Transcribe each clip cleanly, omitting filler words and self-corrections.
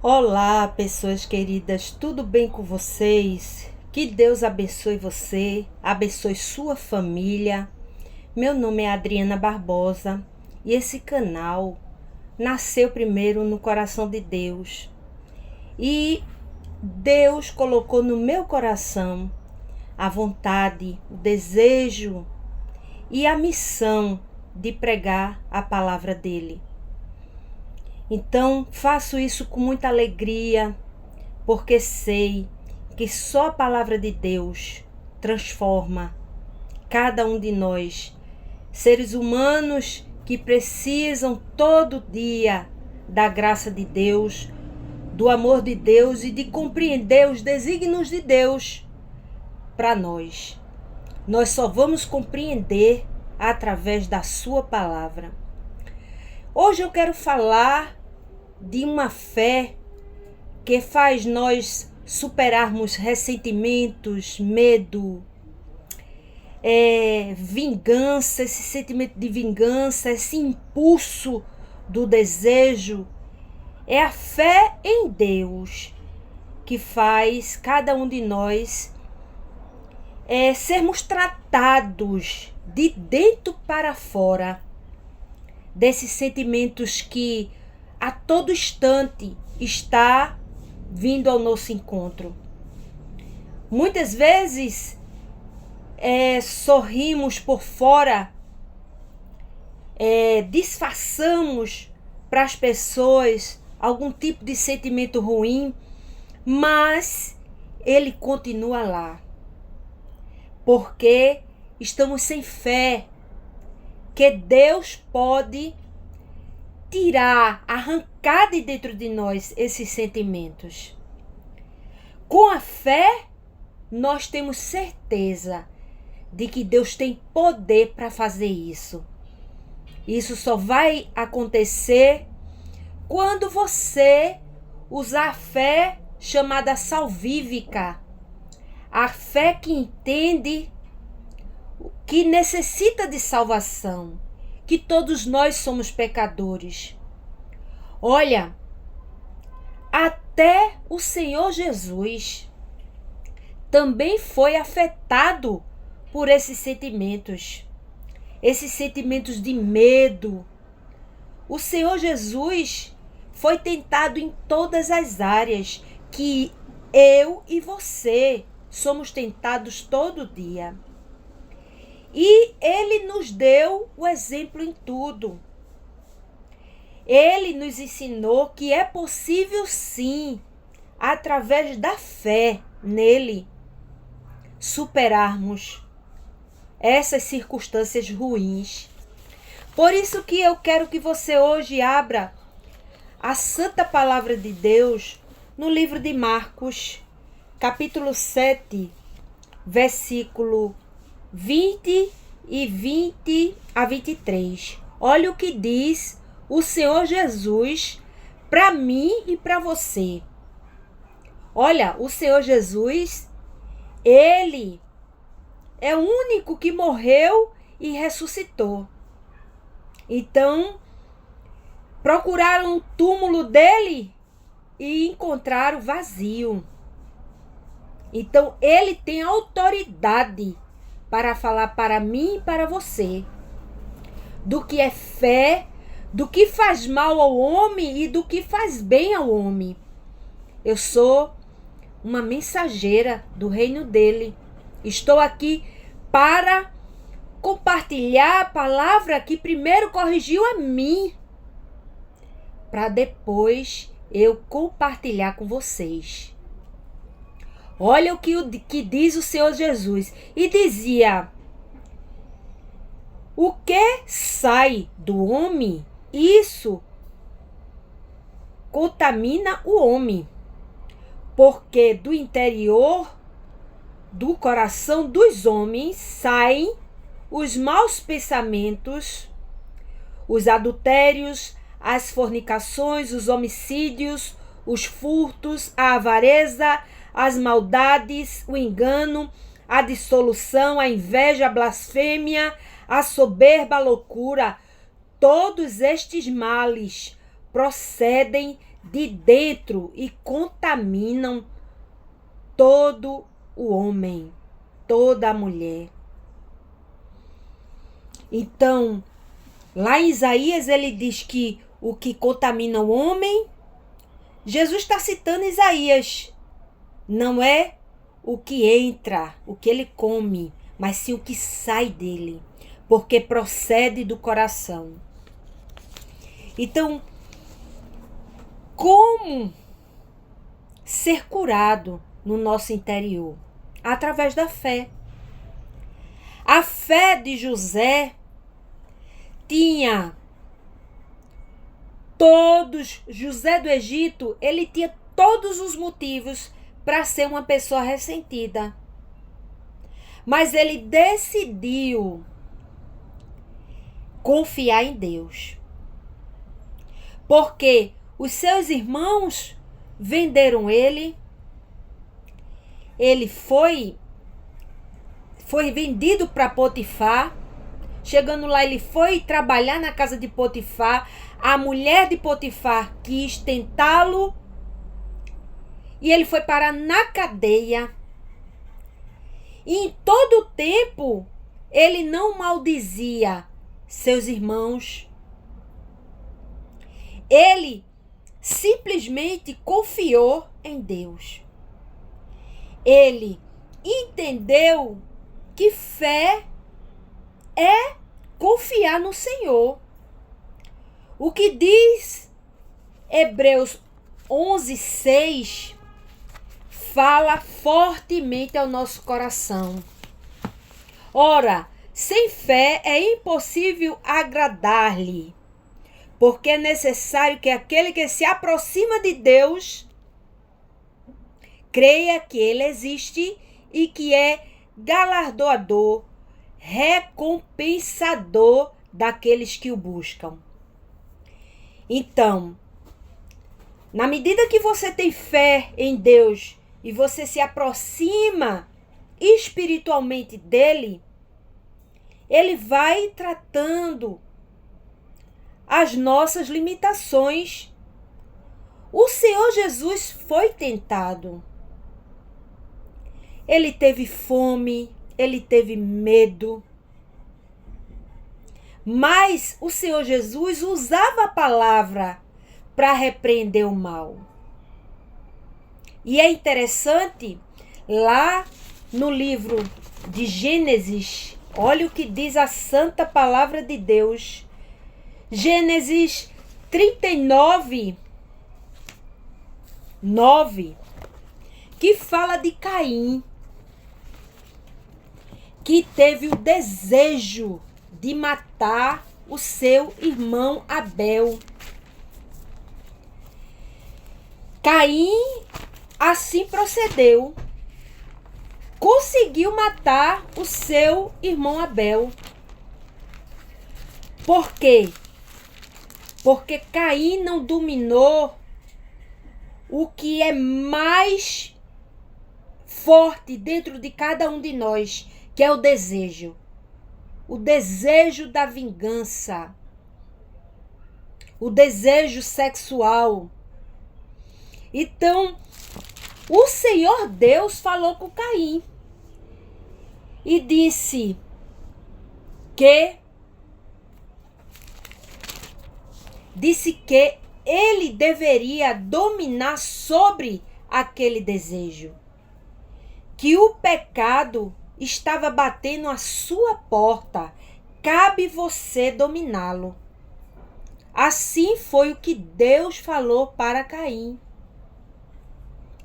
Olá, pessoas queridas, tudo bem com vocês? Que Deus abençoe você, abençoe sua família. Meu nome é Adriana Barbosa e esse canal nasceu primeiro no coração de Deus. E Deus colocou no meu coração a vontade, o desejo e a missão de pregar a palavra dele. Então, faço isso com muita alegria, porque sei que só a palavra de Deus transforma cada um de nós, seres humanos que precisam todo dia da graça de Deus, do amor de Deus e de compreender os desígnios de Deus para nós. Nós só vamos compreender através da sua palavra. Hoje eu quero falar de uma fé que faz nós superarmos ressentimentos, medo, vingança, esse sentimento de vingança, esse impulso do desejo. É a fé em Deus que faz cada um de nós sermos tratados de dentro para fora desses sentimentos que a todo instante está vindo ao nosso encontro. Muitas vezes sorrimos por fora, disfarçamos para as pessoas algum tipo de sentimento ruim, mas ele continua lá, porque estamos sem fé que Deus pode tirar, arrancar de dentro de nós esses sentimentos. Com a fé, nós temos certeza de que Deus tem poder para fazer isso. Isso só vai acontecer quando você usar a fé chamada salvífica, a fé que entende que necessita de salvação, que todos nós somos pecadores. Olha, até o Senhor Jesus também foi afetado por esses sentimentos de medo. O Senhor Jesus foi tentado em todas as áreas que eu e você somos tentados todo dia. E ele nos deu o exemplo em tudo. Ele nos ensinou que é possível sim, através da fé nele, superarmos essas circunstâncias ruins. Por isso que eu quero que você hoje abra a santa palavra de Deus no livro de Marcos, capítulo 7, versículo 20 a 23. Olha o que diz o Senhor Jesus para mim e para você. Olha, o Senhor Jesus, ele é o único que morreu e ressuscitou. Então, procuraram o túmulo dele e encontraram vazio. Então, ele tem autoridade para falar para mim e para você do que é fé, do que faz mal ao homem e do que faz bem ao homem. Eu sou uma mensageira do reino dele. Estou aqui para compartilhar a palavra que primeiro corrigiu a mim, para depois eu compartilhar com vocês. Olha o que diz o Senhor Jesus. E dizia: o que sai do homem, isso contamina o homem, porque do interior do coração dos homens saem os maus pensamentos, os adultérios, as fornicações, os homicídios, os furtos, a avareza, as maldades, o engano, a dissolução, a inveja, a blasfêmia, a soberba, a loucura. Todos estes males procedem de dentro e contaminam todo o homem, toda a mulher. Então, lá em Isaías ele diz que o que contamina o homem, Jesus está citando Isaías, não é o que entra, o que ele come, mas sim o que sai dele, porque procede do coração. Então, como ser curado no nosso interior? Através da fé. A fé de José tinha José do Egito, ele tinha todos os motivos para ser uma pessoa ressentida. Mas ele decidiu confiar em Deus. Porque os seus irmãos venderam ele. Ele foi vendido para Potifar. Chegando lá, ele foi trabalhar na casa de Potifar. A mulher de Potifar quis tentá-lo. E ele foi parar na cadeia. E em todo o tempo, ele não maldizia seus irmãos. Ele simplesmente confiou em Deus. Ele entendeu que fé é confiar no Senhor. O que diz Hebreus 11:6 fala fortemente ao nosso coração. Ora, sem fé é impossível agradar-lhe, porque é necessário que aquele que se aproxima de Deus creia que ele existe e que é galardoador, recompensador daqueles que o buscam. Então, na medida que você tem fé em Deus e você se aproxima espiritualmente dele, ele vai tratando as nossas limitações. O Senhor Jesus foi tentado. Ele teve fome, ele teve medo. Mas o Senhor Jesus usava a palavra para repreender o mal. E é interessante, lá no livro de Gênesis, olha o que diz a santa palavra de Deus. Gênesis 39, 9, que fala de Caim, que teve o desejo de matar o seu irmão Abel. Caim assim procedeu. Conseguiu matar o seu irmão Abel. Por quê? Porque Caim não dominou o que é mais forte dentro de cada um de nós, que é o desejo. O desejo da vingança. O desejo sexual. Então, o Senhor Deus falou com Caim e disse que ele deveria dominar sobre aquele desejo, que o pecado estava batendo à sua porta, cabe você dominá-lo. Assim foi o que Deus falou para Caim.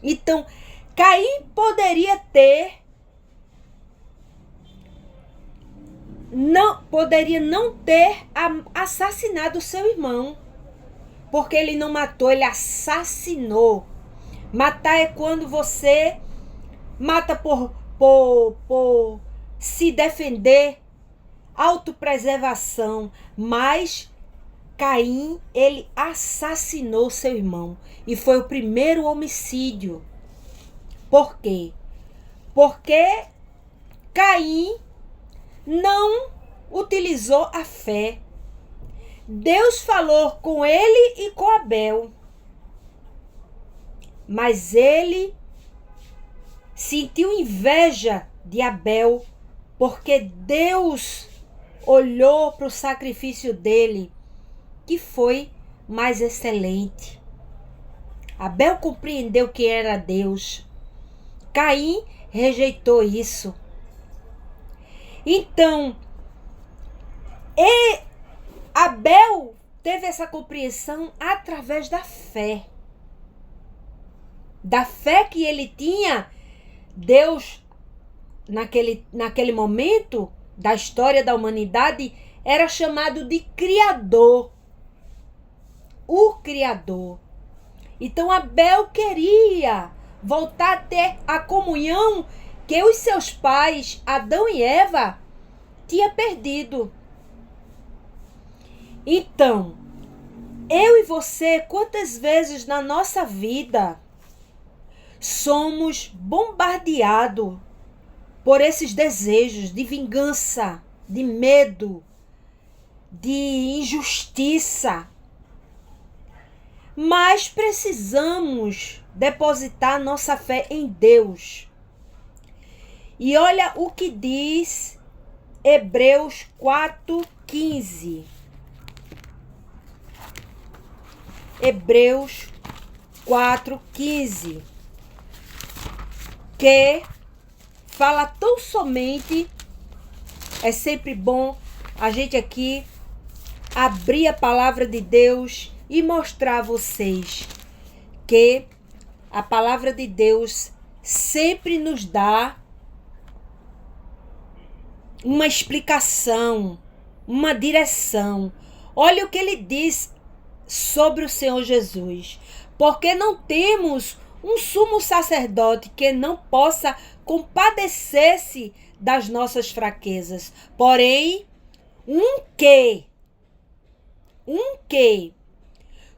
Então, Caim poderia não ter assassinado o seu irmão, porque ele não matou, ele assassinou. Matar é quando você mata por se defender, autopreservação. Mas Caim, ele assassinou seu irmão e foi o primeiro homicídio. Por quê? Porque Caim não utilizou a fé. Deus falou com ele e com Abel. mas ele sentiu inveja de Abel, porque Deus olhou para o sacrifício dele, que foi mais excelente. Abel compreendeu que era Deus. Caim rejeitou isso. Então, Abel teve essa compreensão através da fé. Da fé que ele tinha, Deus, naquele momento da história da humanidade, era chamado de Criador. O Criador. Então Abel queria voltar a ter a comunhão que os seus pais, Adão e Eva, tinham perdido. Então, eu e você, quantas vezes na nossa vida somos bombardeados por esses desejos de vingança, de medo, de injustiça. Mas precisamos depositar nossa fé em Deus. E olha o que diz Hebreus 4:15. Hebreus 4:15. Que fala tão somente, é sempre bom a gente aqui abrir a palavra de Deus e mostrar a vocês que a palavra de Deus sempre nos dá uma explicação, uma direção. Olha o que ele diz sobre o Senhor Jesus. Porque não temos um sumo sacerdote que não possa compadecer-se das nossas fraquezas. Porém, um que,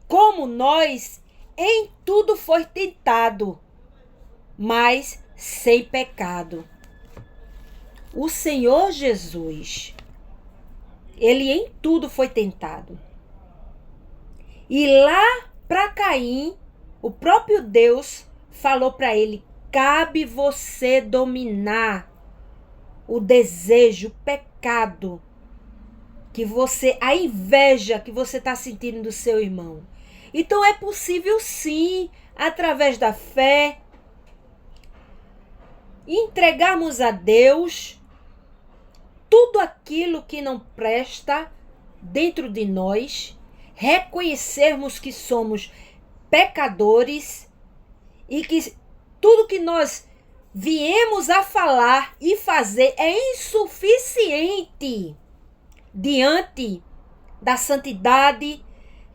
como nós, em tudo foi tentado, mas sem pecado. O Senhor Jesus, ele em tudo foi tentado. E lá para Caim, o próprio Deus falou para ele: cabe você dominar o desejo, o pecado, a inveja que você está sentindo do seu irmão. Então é possível sim, através da fé, entregarmos a Deus tudo aquilo que não presta dentro de nós, reconhecermos que somos pecadores e que tudo que nós viemos a falar e fazer é insuficiente diante da santidade,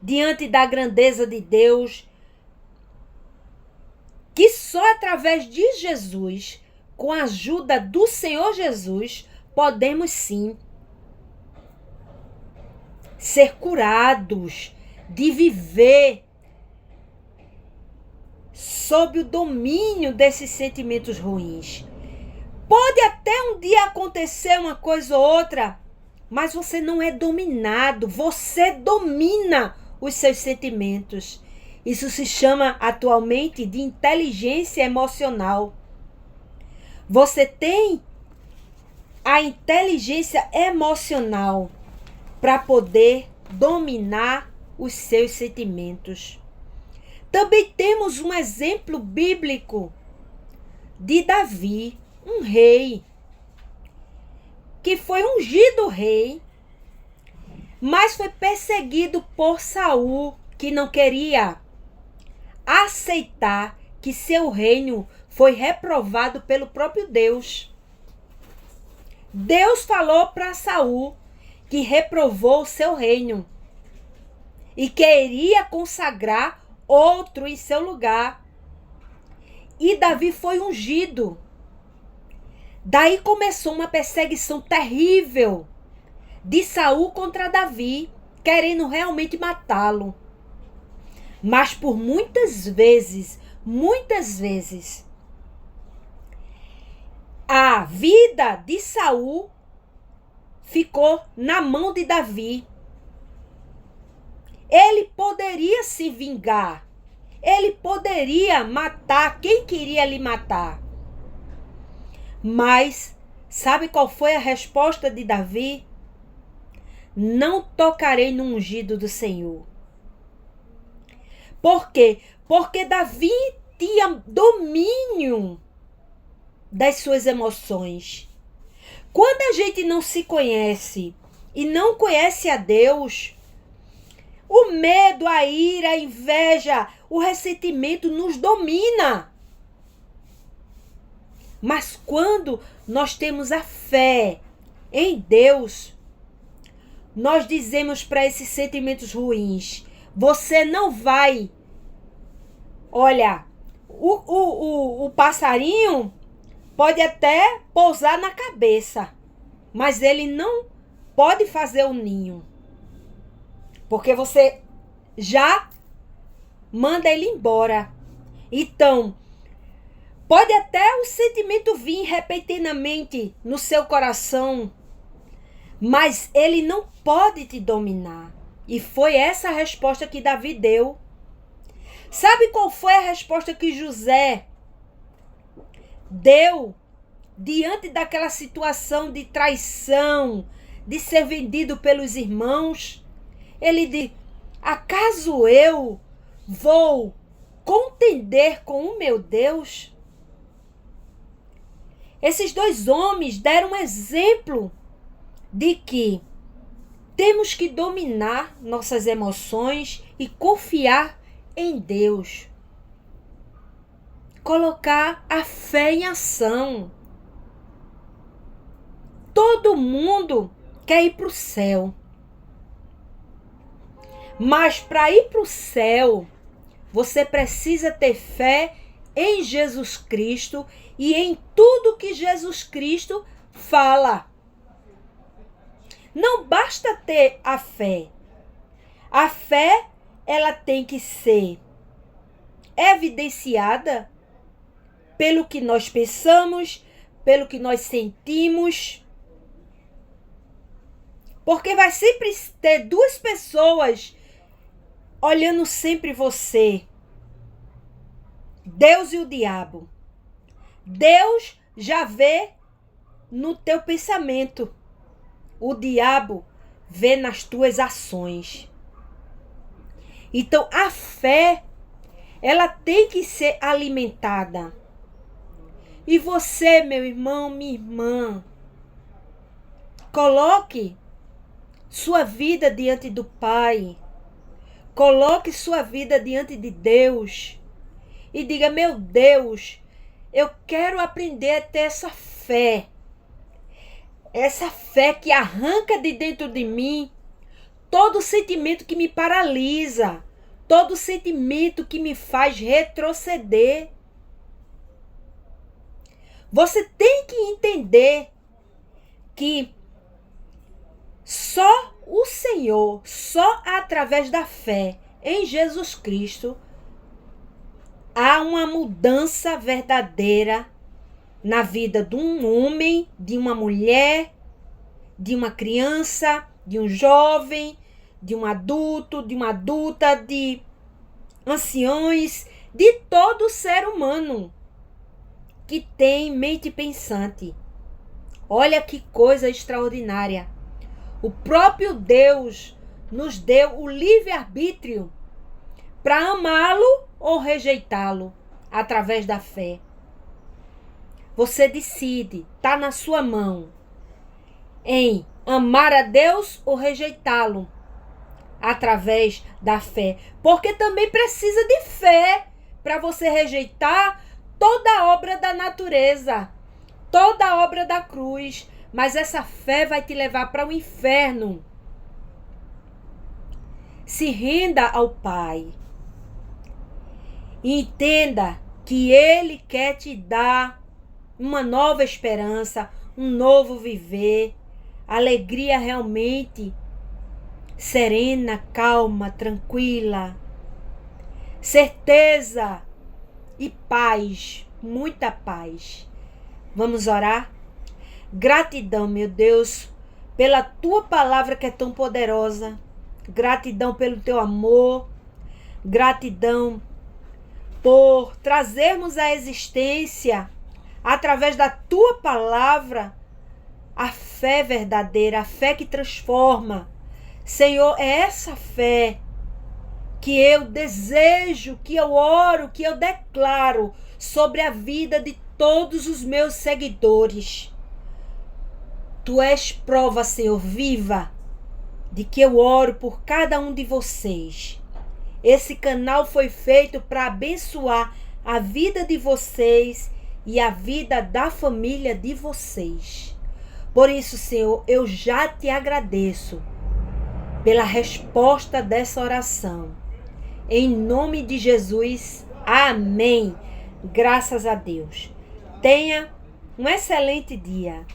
diante da grandeza de Deus, que só através de Jesus, com a ajuda do Senhor Jesus, podemos sim ser curados de viver sob o domínio desses sentimentos ruins. Pode até um dia acontecer uma coisa ou outra, mas você não é dominado, você domina os seus sentimentos. Isso se chama atualmente de inteligência emocional. Você tem a inteligência emocional para poder dominar os seus sentimentos. Também temos um exemplo bíblico de Davi, um rei, que foi ungido rei, mas foi perseguido por Saul, que não queria aceitar que seu reino foi reprovado pelo próprio Deus. Deus falou para Saul que reprovou o seu reino e queria consagrar outro em seu lugar. E Davi foi ungido. Daí começou uma perseguição terrível de Saul contra Davi, querendo realmente matá-lo. Mas por muitas vezes, a vida de Saul ficou na mão de Davi. Ele poderia se vingar. Ele poderia matar quem queria lhe matar. Mas, sabe qual foi a resposta de Davi? Não tocarei no ungido do Senhor. Por quê? Porque Davi tinha domínio das suas emoções. Quando a gente não se conhece e não conhece a Deus, o medo, a ira, a inveja, o ressentimento nos domina. Mas quando nós temos a fé em Deus, nós dizemos para esses sentimentos ruins: você não vai. Olha, o passarinho pode até pousar na cabeça, mas ele não pode fazer o ninho. Porque você já manda ele embora. Então, pode até o sentimento vir repentinamente no seu coração, mas ele não pode te dominar. E foi essa a resposta que Davi deu. Sabe qual foi a resposta que José deu diante daquela situação de traição, de ser vendido pelos irmãos? Ele disse: acaso eu vou contender com o meu Deus? Esses dois homens deram um exemplo de que temos que dominar nossas emoções e confiar em Deus. Colocar a fé em ação. Todo mundo quer ir para o céu. Mas para ir para o céu, você precisa ter fé em Jesus Cristo e em tudo que Jesus Cristo fala. Não basta ter a fé. A fé, ela tem que ser evidenciada pelo que nós pensamos, pelo que nós sentimos. Porque vai sempre ter duas pessoas olhando sempre você. Deus e o diabo. Deus já vê no teu pensamento. O diabo vê nas tuas ações. Então, a fé, ela tem que ser alimentada. E você, meu irmão, minha irmã, coloque sua vida diante do Pai. Coloque sua vida diante de Deus. E diga: meu Deus, eu quero aprender a ter essa fé. Essa fé que arranca de dentro de mim todo sentimento que me paralisa, todo sentimento que me faz retroceder. Você tem que entender que só o Senhor, só através da fé em Jesus Cristo, há uma mudança verdadeira na vida de um homem, de uma mulher, de uma criança, de um jovem, de um adulto, de uma adulta, de anciões, de todo ser humano que tem mente pensante. Olha que coisa extraordinária. O próprio Deus nos deu o livre-arbítrio para amá-lo ou rejeitá-lo através da fé. Você decide, está na sua mão, em amar a Deus ou rejeitá-lo através da fé. Porque também precisa de fé para você rejeitar toda a obra da natureza, toda a obra da cruz. Mas essa fé vai te levar para o inferno. Se renda ao Pai. E entenda que Ele quer te dar uma nova esperança, um novo viver, alegria realmente serena, calma, tranquila, certeza e paz, muita paz. Vamos orar? Gratidão, meu Deus, pela tua palavra que é tão poderosa. Gratidão pelo teu amor. Gratidão por trazermos à existência, através da tua palavra, a fé verdadeira, a fé que transforma. Senhor, é essa fé que eu desejo, que eu oro, que eu declaro sobre a vida de todos os meus seguidores. Tu és prova, Senhor, viva, de que eu oro por cada um de vocês. Esse canal foi feito para abençoar a vida de vocês e a vida da família de vocês. Por isso, Senhor, eu já te agradeço pela resposta dessa oração. Em nome de Jesus, amém. Graças a Deus. Tenha um excelente dia.